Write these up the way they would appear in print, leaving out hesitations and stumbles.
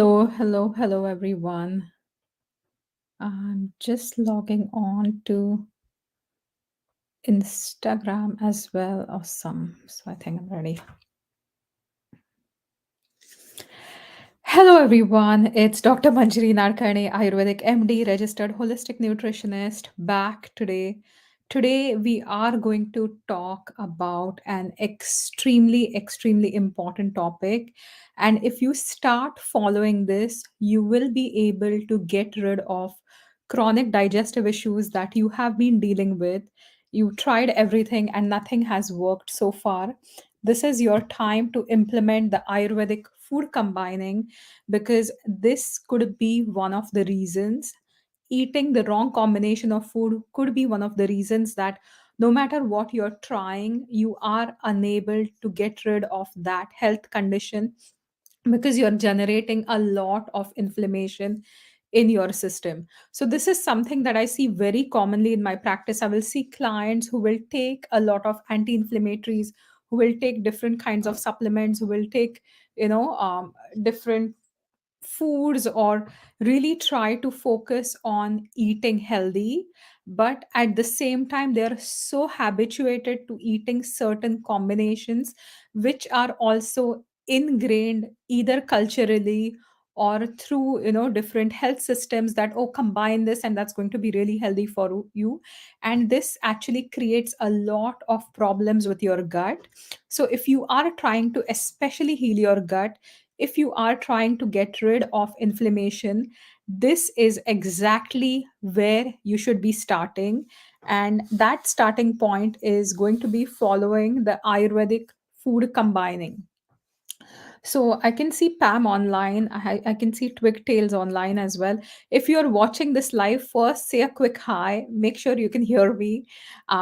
Hello, everyone. I'm just logging on to Instagram as well. Awesome. So I think I'm ready. Hello, everyone. It's Dr. Manjiri Nadkarni, Ayurvedic MD, registered holistic nutritionist, back today. Today, we are going to talk about an extremely important topic. And if you start following this, you will be able to get rid of chronic digestive issues that you have been dealing with. You tried everything and nothing has worked so far. This is your time to implement the Ayurvedic food combining, because this could be one of the reasons. Eating the wrong combination of food could be one of the reasons that no matter what you're trying, you are unable to get rid of that health condition, because you're generating a lot of inflammation in your system. So this is something that I see very commonly in my practice. I will see clients who will take a lot of anti-inflammatories, who will take different kinds of supplements, who will take different foods, or really try to focus on eating healthy, but at the same time they are so habituated to eating certain combinations which are also ingrained either culturally or through different health systems, that oh, combine this and that's going to be really healthy for you. And this actually creates a lot of problems with your gut. So if you are trying to especially heal your gut, if you are trying to get rid of inflammation, this is exactly where you should be starting. And that starting point is going to be following the Ayurvedic food combining. So I can see Pam online. I can see Twigtails online as well. If you're watching this live, first say a quick hi. Make sure you can hear me,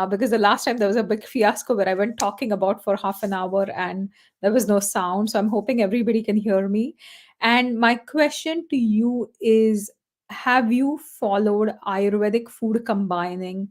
because the last time there was a big fiasco where I went talking about for half an hour and there was no sound. So I'm hoping everybody can hear me. And my question to you is, have you followed Ayurvedic food combining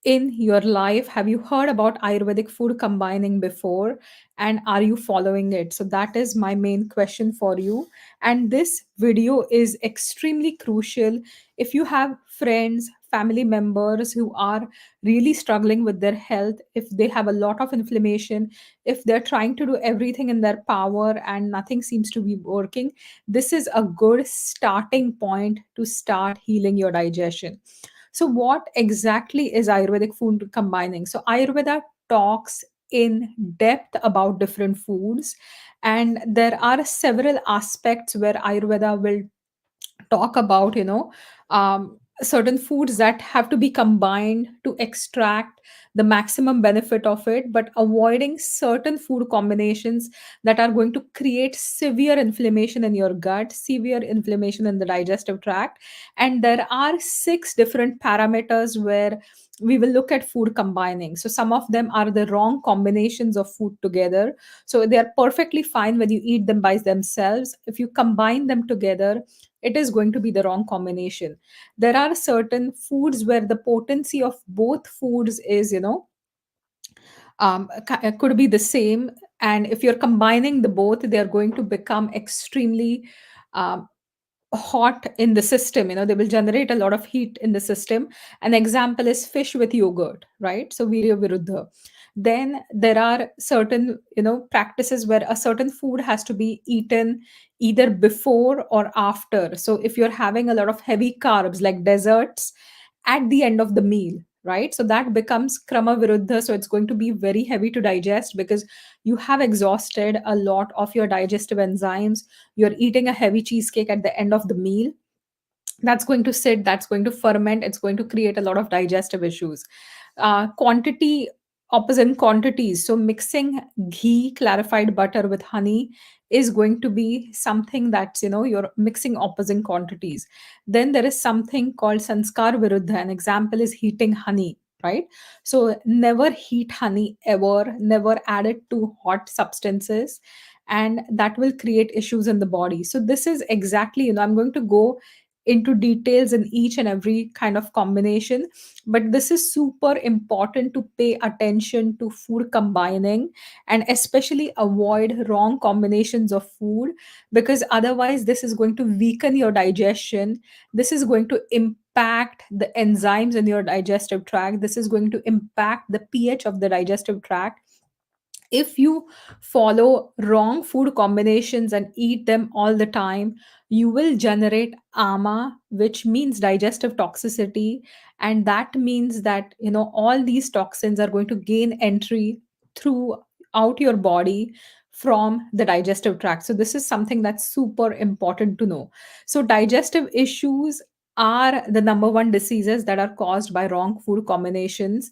in your life? Have you heard about Ayurvedic food combining before? And are you following it? So, that is my main question for you. And this video is extremely crucial if you have friends, family members who are really struggling with their health, if they have a lot of inflammation, if they're trying to do everything in their power and nothing seems to be working. This is a good starting point to start healing your digestion. So, what exactly is Ayurvedic food combining? So, Ayurveda talks in depth about different foods, and there are several aspects where Ayurveda will talk about certain foods that have to be combined to extract the maximum benefit of it, but avoiding certain food combinations that are going to create severe inflammation in your gut, severe inflammation in the digestive tract. And there are six different parameters where we will look at food combining. So some of them are the wrong combinations of food together. So they are perfectly fine when you eat them by themselves. If you combine them together, it is going to be the wrong combination. There are certain foods where the potency of both foods is could be the same, and if you're combining the both, they are going to become extremely um, hot in the system. They will generate a lot of heat in the system. An example is fish with yogurt, right? So virya viruddha. Then there are certain practices where a certain food has to be eaten either before or after. So if you're having a lot of heavy carbs like desserts at the end of the meal, right, so that becomes krama viruddha. So it's going to be very heavy to digest because you have exhausted a lot of your digestive enzymes. You're eating a heavy cheesecake at the end of the meal. That's going to sit, that's going to ferment, it's going to create a lot of digestive issues. Quantity, opposite quantities. So mixing ghee, clarified butter with honey is going to be something that's, you're mixing opposite quantities. Then there is something called sanskar viruddha. An example is heating honey, right? So never heat honey ever, never add it to hot substances, and that will create issues in the body. So this is exactly, I'm going to go into details in each and every kind of combination, but this is super important to pay attention to food combining, and especially avoid wrong combinations of food, because otherwise this is going to weaken your digestion. This is going to impact the enzymes in your digestive tract. This is going to impact the pH of the digestive tract. If you follow wrong food combinations and eat them all the time, you will generate ama, which means digestive toxicity. And that means that, all these toxins are going to gain entry throughout your body from the digestive tract. So this is something that's super important to know. So digestive issues are the number one diseases that are caused by wrong food combinations.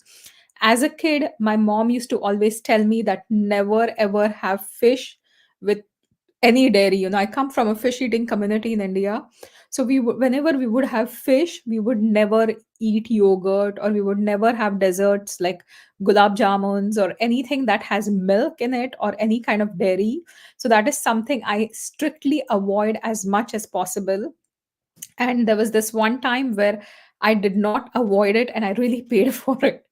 As a kid, my mom used to always tell me that never ever have fish with any dairy. I come from a fish eating community in India. So whenever we would have fish, we would never eat yogurt, or we would never have desserts like gulab jamuns or anything that has milk in it or any kind of dairy. So that is something I strictly avoid as much as possible. And there was this one time where I did not avoid it and I really paid for it.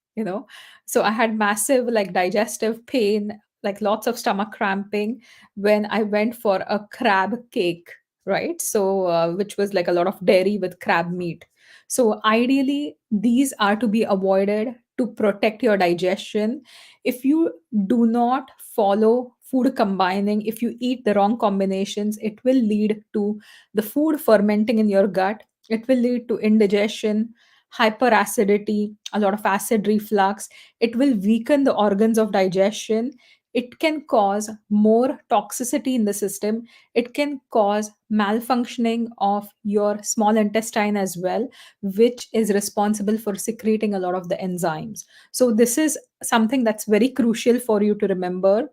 So I had massive like digestive pain, like lots of stomach cramping when I went for a crab cake, right? So which was like a lot of dairy with crab meat. So ideally these are to be avoided to protect your digestion. If you do not follow food combining, if you eat the wrong combinations, it will lead to the food fermenting in your gut. It will lead to indigestion, hyperacidity, a lot of acid reflux. It will weaken the organs of digestion. It can cause more toxicity in the system. It can cause malfunctioning of your small intestine as well, which is responsible for secreting a lot of the enzymes. So this is something that's very crucial for you to remember.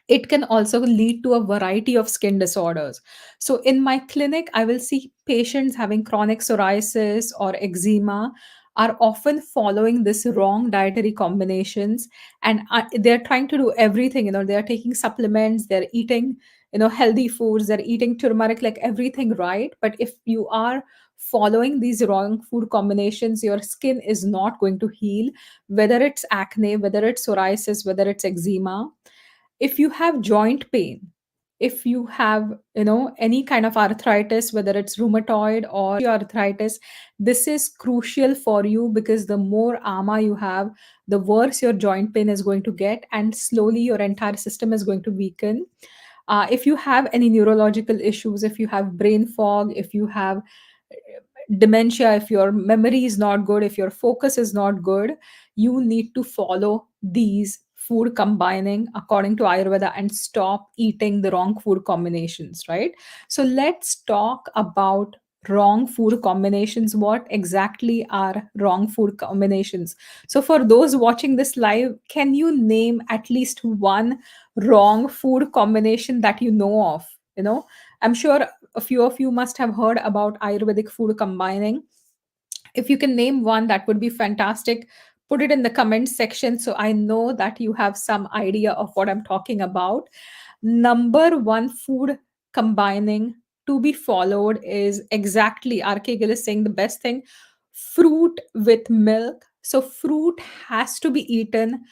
It can also lead to a variety of skin disorders. So, in my clinic, I will see patients having chronic psoriasis or eczema are often following this wrong dietary combinations, and they're trying to do everything. They're taking supplements, they're eating, healthy foods, they're eating turmeric, like everything right. But if you are following these wrong food combinations, your skin is not going to heal, whether it's acne, whether it's psoriasis, whether it's eczema. If you have joint pain, if you have any kind of arthritis, whether it's rheumatoid or arthritis, this is crucial for you, because the more ama you have, the worse your joint pain is going to get, and slowly your entire system is going to weaken. If you have any neurological issues, if you have brain fog, if you have dementia, if your memory is not good, if your focus is not good, you need to follow these food combining according to Ayurveda and stop eating the wrong food combinations, right? So let's talk about wrong food combinations. What exactly are wrong food combinations? So for those watching this live, can you name at least one wrong food combination that you know of? I'm sure a few of you must have heard about Ayurvedic food combining. If you can name one, that would be fantastic. Put it in the comments section so I know that you have some idea of what I'm talking about. Number one food combining to be followed is exactly RK Gill is saying the best thing, fruit with milk. So, fruit has to be eaten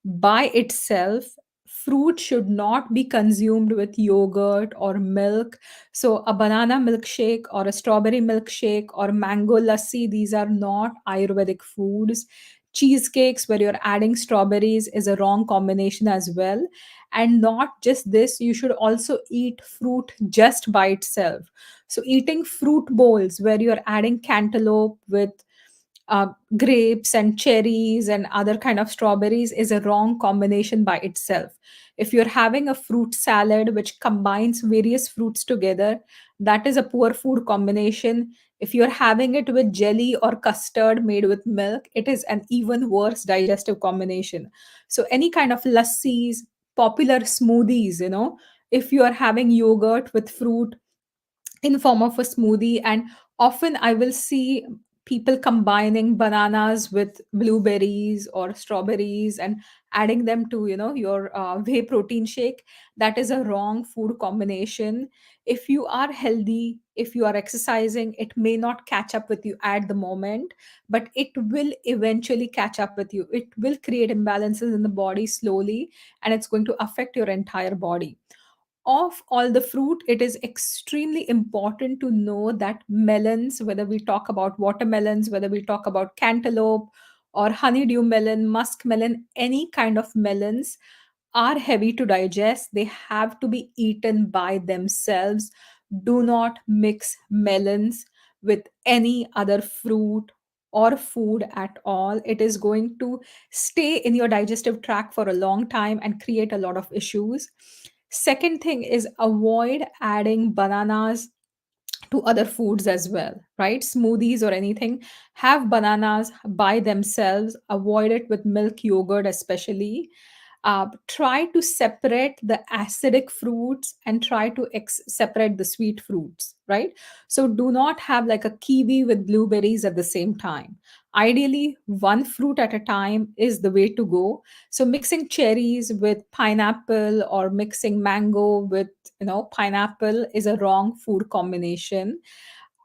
by itself. Fruit should not be consumed with yogurt or milk. So, a banana milkshake or a strawberry milkshake or mango lassi, these are not Ayurvedic foods. Cheesecakes where you're adding strawberries is a wrong combination as well. And not just this, you should also eat fruit just by itself. So, eating fruit bowls where you're adding cantaloupe with grapes and cherries and other kind of strawberries is a wrong combination by itself. If you're having a fruit salad which combines various fruits together, that is a poor food combination. If you're having it with jelly or custard made with milk, it is an even worse digestive combination. So any kind of lassis, popular smoothies, if you are having yogurt with fruit in form of a smoothie, and often I will see people combining bananas with blueberries or strawberries and adding them to your whey protein shake. That is a wrong food combination. If you are healthy, if you are exercising, it may not catch up with you at the moment, but it will eventually catch up with you. It will create imbalances in the body slowly, and it's going to affect your entire body. Of all the fruit, it is extremely important to know that melons, whether we talk about watermelons, whether we talk about cantaloupe or honeydew melon, musk melon, any kind of melons are heavy to digest. They have to be eaten by themselves. Do not mix melons with any other fruit or food at all. It is going to stay in your digestive tract for a long time and create a lot of issues. Second thing is avoid adding bananas to other foods as well, right? Smoothies or anything, have bananas by themselves. Avoid it with milk, yogurt, especially. Try to separate the acidic fruits and try to separate the sweet fruits, right? So do not have like a kiwi with blueberries at the same time. Ideally, one fruit at a time is the way to go. So mixing cherries with pineapple or mixing mango with pineapple is a wrong food combination.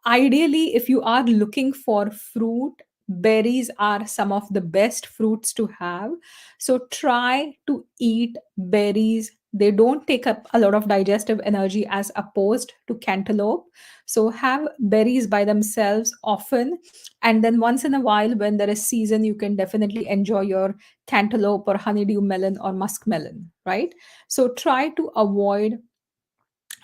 Ideally, if you are looking for fruit, berries are some of the best fruits to have. So try to eat berries. They don't take up a lot of digestive energy as opposed to cantaloupe. So have berries by themselves often. And then once in a while, when there is season, you can definitely enjoy your cantaloupe or honeydew melon or musk melon, right? So try to avoid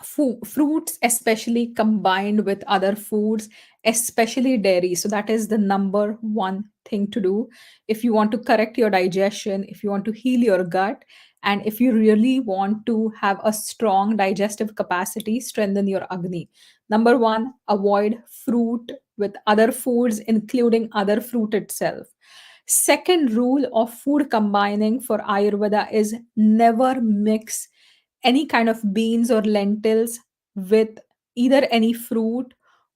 fruits, especially combined with other foods, especially dairy. So that is the number one thing to do if you want to correct your digestion, if you want to heal your gut, and if you really want to have a strong digestive capacity, strengthen your agni. Number one, avoid fruit with other foods, including other fruit itself. Second rule of food combining for Ayurveda is never mix any kind of beans or lentils with either any fruit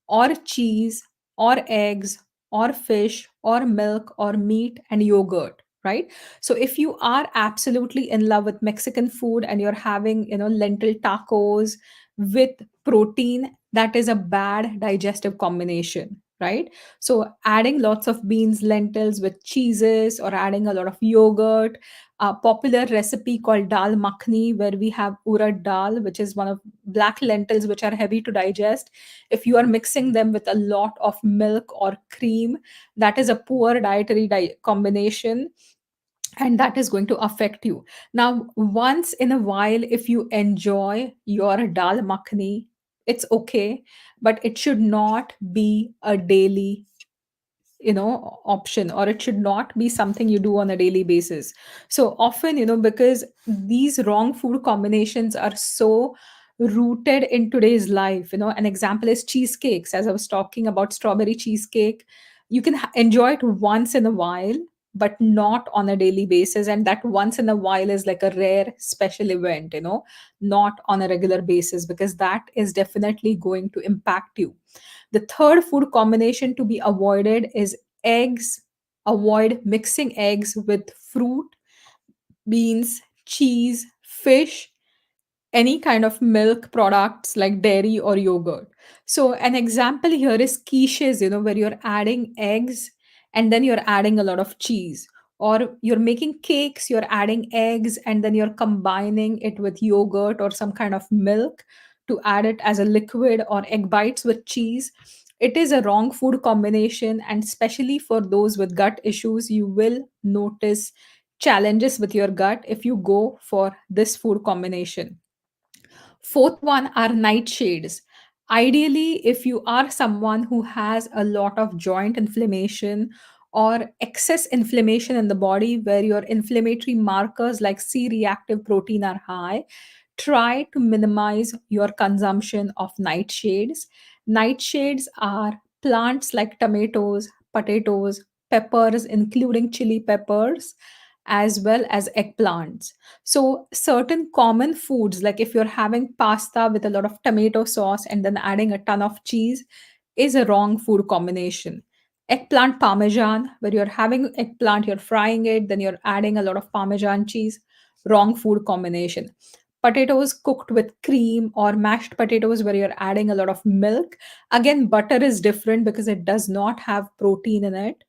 or cheese or eggs or fish or milk or meat and yogurt, right? So if you are absolutely in love with Mexican food and you're having lentil tacos with protein, that is a bad digestive combination, right? So adding lots of beans, lentils with cheeses, or adding a lot of yogurt, a popular recipe called dal makhni, where we have urad dal, which is one of black lentils which are heavy to digest. If you are mixing them with a lot of milk or cream, that is a poor dietary combination, and that is going to affect you. Now, once in a while, if you enjoy your dal makhni, it's okay, but it should not be a daily option, or it should not be something you do on a daily basis. So often, because these wrong food combinations are so rooted in today's life. An example is cheesecakes. As I was talking about strawberry cheesecake, you can enjoy it once in a while, but not on a daily basis, and that once in a while is like a rare special event, not on a regular basis, because that is definitely going to impact you. The third food combination to be avoided is eggs. Avoid mixing eggs with fruit, beans, cheese, fish, any kind of milk products like dairy or yogurt. So an example here is quiches, where you're adding eggs and then you're adding a lot of cheese. Or you're making cakes, you're adding eggs and then you're combining it with yogurt or some kind of milk to add it as a liquid, or egg bites with cheese. It is a wrong food combination, and especially for those with gut issues, you will notice challenges with your gut if you go for this food combination. Fourth one are nightshades. Ideally, if you are someone who has a lot of joint inflammation or excess inflammation in the body, where your inflammatory markers like C reactive protein are high, try to minimize your consumption of nightshades. Nightshades are plants like tomatoes, potatoes, peppers, including chili peppers, as well as eggplants. So, certain common foods, like if you're having pasta with a lot of tomato sauce and then adding a ton of cheese, is a wrong food combination. Eggplant parmesan, where you're having eggplant, you're frying it, then you're adding a lot of parmesan cheese. Wrong food combination. Potatoes cooked with cream, or mashed potatoes where you're adding a lot of milk. Again, butter is different because it does not have protein in it.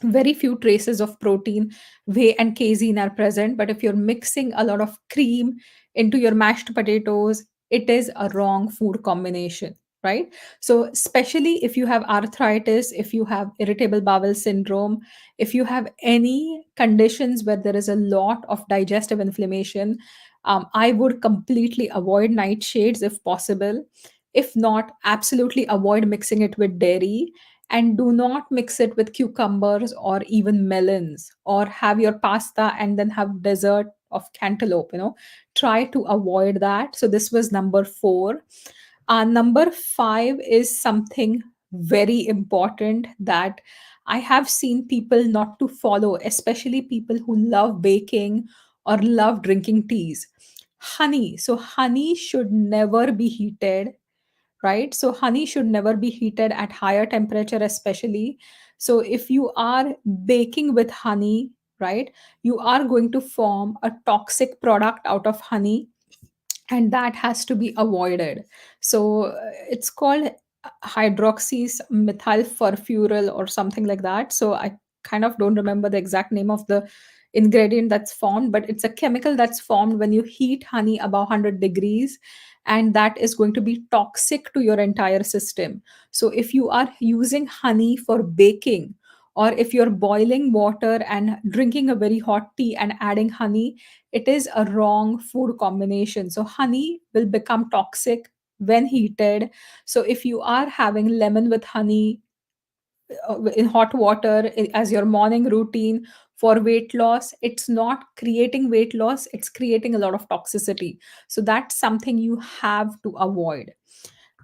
Very few traces of protein, whey and casein are present, but if you're mixing a lot of cream into your mashed potatoes, it is a wrong food combination, right? So especially if you have arthritis, if you have irritable bowel syndrome, if you have any conditions where there is a lot of digestive inflammation, I would completely avoid nightshades if possible. If not, absolutely avoid mixing it with dairy, and do not mix it with cucumbers or even melons, or have your pasta and then have dessert of cantaloupe. Try to avoid that. So this was number 4. Number 5 is something very important that I have seen people not to follow, especially people who love baking or love drinking teas. Honey. So honey should never be heated, right? So honey should never be heated at higher temperature, especially. So if you are baking with honey, right, you are going to form a toxic product out of honey, and that has to be avoided. So it's called hydroxy methyl furfural or something like that. So I kind of don't remember the exact name of the ingredient that's formed, but it's a chemical that's formed when you heat honey above 100 degrees, and that is going to be toxic to your entire system. So if you are using honey for baking, or if you're boiling water and drinking a very hot tea and adding honey, it is a wrong food combination. So honey will become toxic when heated. So if you are having lemon with honey in hot water as your morning routine for weight loss, it's not creating weight loss, it's creating a lot of toxicity. So that's something you have to avoid.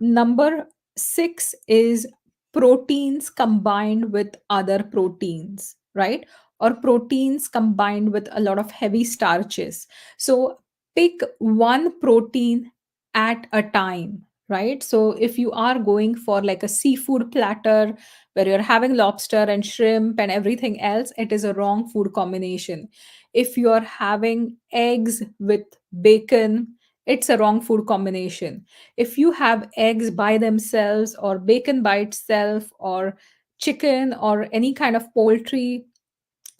Number 6 is proteins combined with other proteins, right? Or proteins combined with a lot of heavy starches. So pick one protein at a time, right? So if you are going for like a seafood platter where you're having lobster and shrimp and everything else, it is a wrong food combination. If you're having eggs with bacon, it's a wrong food combination. If you have eggs by themselves, or bacon by itself, or chicken or any kind of poultry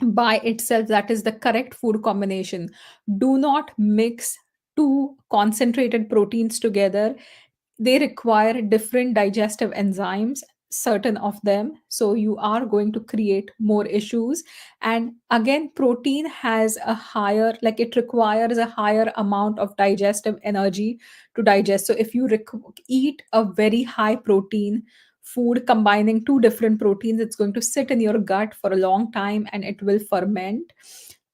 by itself, that is the correct food combination. Do not mix two concentrated proteins together. They require different digestive enzymes, certain of them, so you are going to create more issues. And again, protein has a higher, like, it requires a higher amount of digestive energy to digest. So if you eat a very high protein food combining two different proteins, it's going to sit in your gut for a long time and it will ferment.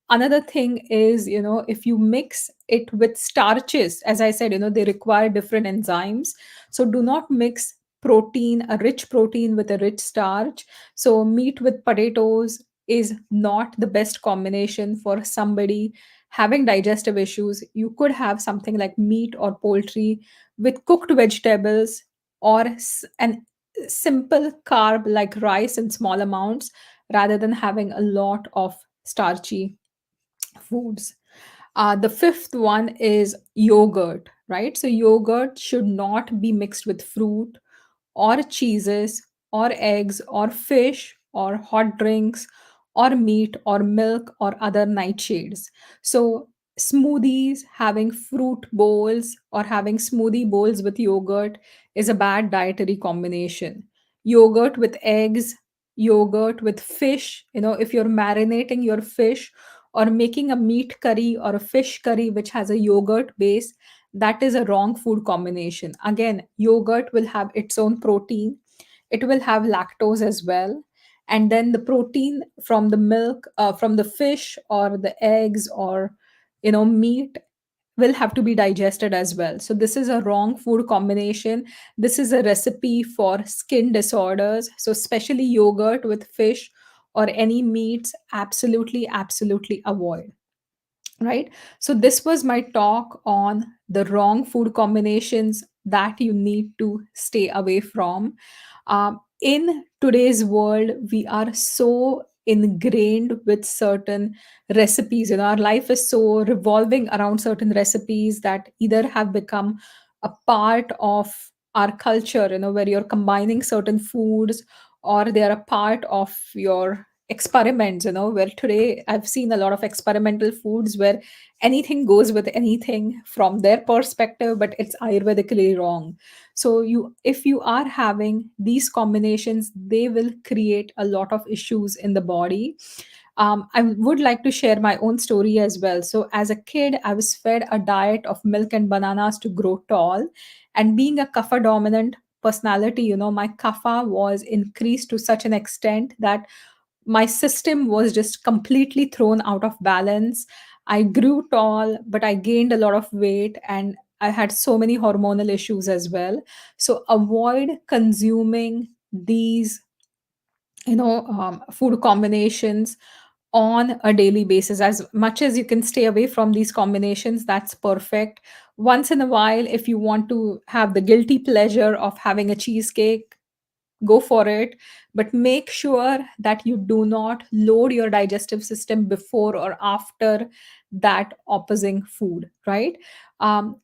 Another thing is, if you mix it with starches, as I said, they require different enzymes. So do not mix protein, a rich protein, with a rich starch. So meat with potatoes is not the best combination for somebody having digestive issues. You could have something like meat or poultry with cooked vegetables, or an simple carb like rice in small amounts, rather than having a lot of starchy foods. The fifth one is yogurt, right? So yogurt should not be mixed with fruit, or cheeses, or eggs, or fish, or hot drinks, or meat, or milk, or other nightshades. So smoothies, having fruit bowls or having smoothie bowls with yogurt is a bad dietary combination. Yogurt with eggs, yogurt with fish, if you're marinating your fish or making a meat curry or a fish curry which has a yogurt base, that is a wrong food combination. Again, yogurt will have its own protein, it will have lactose as well, and then the protein from the milk, from the fish or the eggs, or meat, will have to be digested as well. So this is a wrong food combination. This is a recipe for skin disorders. So especially yogurt with fish or any meats, absolutely, absolutely avoid, right? So this was my talk on the wrong food combinations that you need to stay away from. in today's world, we are so ingrained with certain recipes. Our life is so revolving around certain recipes that either have become a part of our culture, where you're combining certain foods, or they are a part of your experiments, where today I've seen a lot of experimental foods where anything goes with anything from their perspective, but it's ayurvedically wrong. So you if you are having these combinations, they will create a lot of issues in the body. I would like to share my own story as well. So as a kid, I was fed a diet of milk and bananas to grow tall, and being a kapha dominant personality, my kapha was increased to such an extent that my system was just completely thrown out of balance. I grew tall, but I gained a lot of weight, and I had so many hormonal issues as well. So avoid consuming these, food combinations on a daily basis. As much as you can stay away from these combinations, that's perfect. Once in a while, if you want to have the guilty pleasure of having a cheesecake, go for it, but make sure that you do not load your digestive system before or after that opposing food, right? um,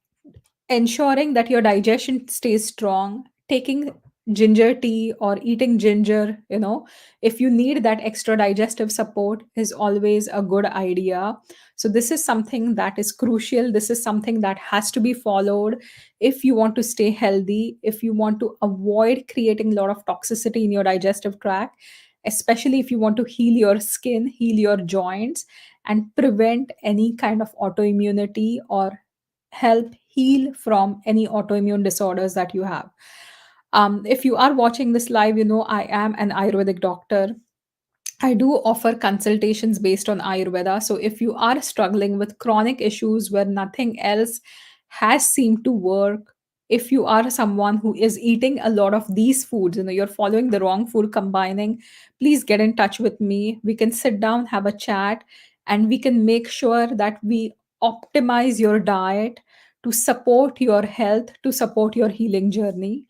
Ensuring that your digestion stays strong, taking ginger tea or eating ginger, if you need that extra digestive support, is always a good idea. So this is something that is crucial. This is something that has to be followed if you want to stay healthy, if you want to avoid creating a lot of toxicity in your digestive tract, especially if you want to heal your skin, heal your joints, and prevent any kind of autoimmunity, or help heal from any autoimmune disorders that you have. If you are watching this live, I am an Ayurvedic doctor. I do offer consultations based on Ayurveda. So if you are struggling with chronic issues where nothing else has seemed to work, if you are someone who is eating a lot of these foods, you're following the wrong food combining, please get in touch with me. We can sit down, have a chat, and we can make sure that we optimize your diet to support your health, to support your healing journey.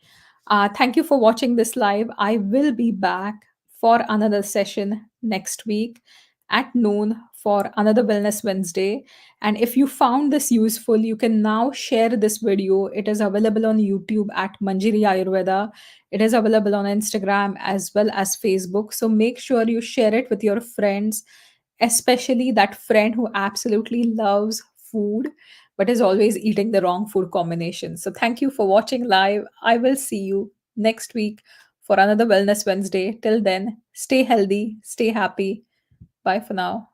Thank you for watching this live. I will be back for another session next week at noon for another Wellness Wednesday. And if you found this useful, you can now share this video. It is available on YouTube at Manjiri Ayurveda. It is available on Instagram as well as Facebook. So make sure you share it with your friends, especially that friend who absolutely loves food but is always eating the wrong food combinations. So thank you for watching live. I will see you next week for another Wellness Wednesday. Till then, stay healthy, stay happy. Bye for now.